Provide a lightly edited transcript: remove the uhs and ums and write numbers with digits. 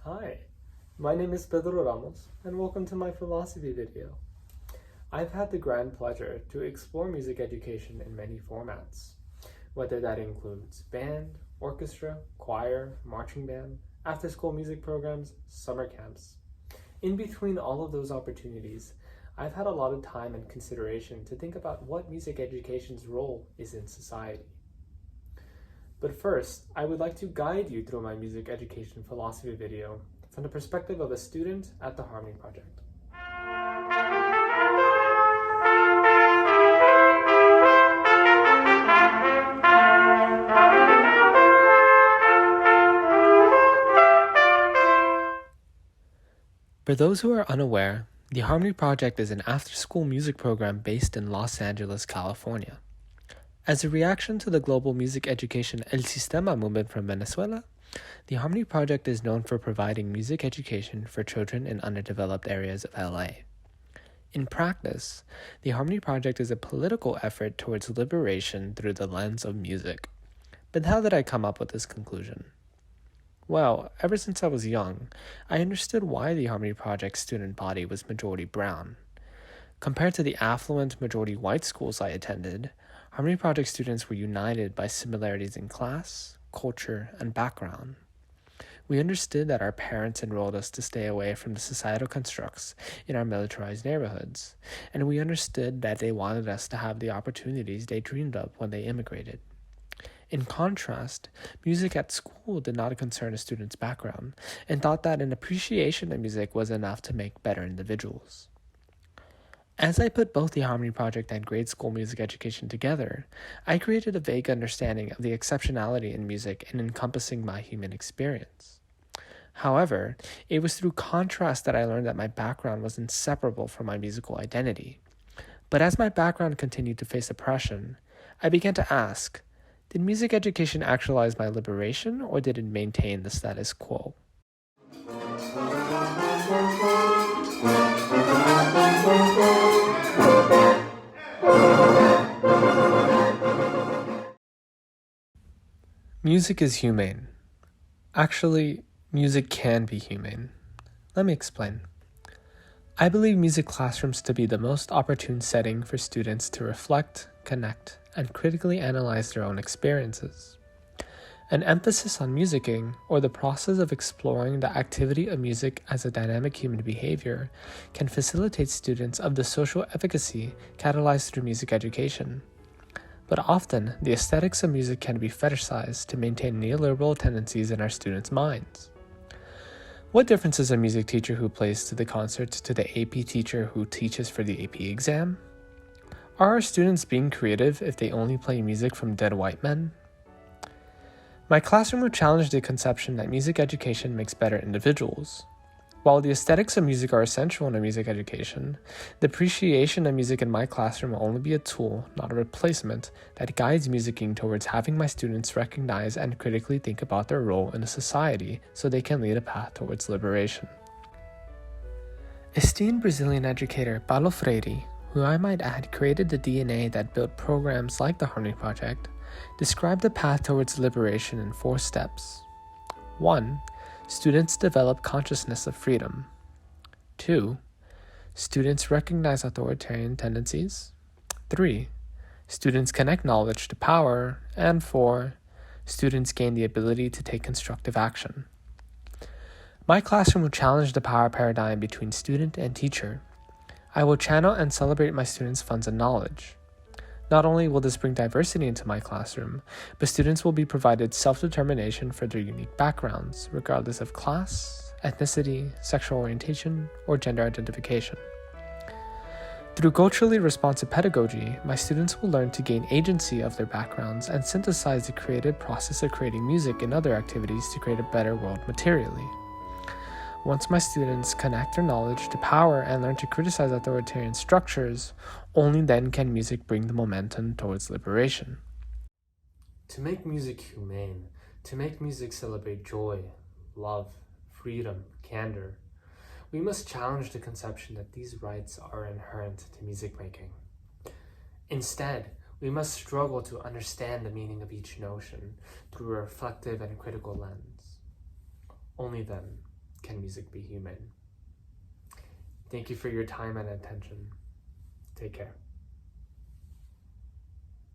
Hi, my name is Pedro Ramos, and welcome to my philosophy video. I've had the grand pleasure to explore music education in many formats, whether that includes band, orchestra, choir, marching band, after-school music programs, summer camps. In between all of those opportunities, I've had a lot of time and consideration to think about what music education's role is in society. But first, I would like to guide you through my music education philosophy video from the perspective of a student at the Harmony Project. For those who are unaware, the Harmony Project is an after-school music program based in Los Angeles, California. As a reaction to the global music education El Sistema movement from Venezuela, the Harmony Project is known for providing music education for children in underdeveloped areas of LA. In practice, the Harmony Project is a political effort towards liberation through the lens of music. But how did I come up with this conclusion? Well, ever since I was young, I understood why the Harmony Project student body was majority brown. Compared to the affluent majority white schools I attended, Harmony Project students were united by similarities in class, culture, and background. We understood that our parents enrolled us to stay away from the societal constructs in our militarized neighborhoods, and we understood that they wanted us to have the opportunities they dreamed of when they immigrated. In contrast, music at school did not concern a student's background and thought that an appreciation of music was enough to make better individuals. As I put both the Harmony Project and grade school music education together, I created a vague understanding of the exceptionality in music and encompassing my human experience. However, it was through contrast that I learned that my background was inseparable from my musical identity. But as my background continued to face oppression, I began to ask, did music education actualize my liberation, or did it maintain the status quo? Music is humane. Actually, music can be humane. Let me explain. I believe music classrooms to be the most opportune setting for students to reflect, connect, and critically analyze their own experiences. An emphasis on musicking, or the process of exploring the activity of music as a dynamic human behavior, can facilitate students of the social efficacy catalyzed through music education. But often, the aesthetics of music can be fetishized to maintain neoliberal tendencies in our students' minds. What difference is a music teacher who plays to the concerts to the AP teacher who teaches for the AP exam? Are our students being creative if they only play music from dead white men? My classroom would challenge the conception that music education makes better individuals. While the aesthetics of music are essential in a music education, the appreciation of music in my classroom will only be a tool, not a replacement, that guides musicking towards having my students recognize and critically think about their role in a society so they can lead a path towards liberation. Esteemed Brazilian educator Paulo Freire, who I might add created the DNA that built programs like the Harmony Project, described the path towards liberation in 4 steps. 1. Students develop consciousness of freedom. 2. Students recognize authoritarian tendencies. 3. Students connect knowledge to power. And 4. Students gain the ability to take constructive action. My classroom will challenge the power paradigm between student and teacher. I will channel and celebrate my students' funds and knowledge. Not only will this bring diversity into my classroom, but students will be provided self-determination for their unique backgrounds, regardless of class, ethnicity, sexual orientation, or gender identification. Through culturally responsive pedagogy, my students will learn to gain agency of their backgrounds and synthesize the creative process of creating music and other activities to create a better world materially. Once my students connect their knowledge to power and learn to criticize authoritarian structures, only then can music bring the momentum towards liberation. To make music humane, to make music celebrate joy, love, freedom, candor, we must challenge the conception that these rights are inherent to music making. Instead, we must struggle to understand the meaning of each notion through a reflective and critical lens. Only then can music be human? Thank you for your time and attention. Take care.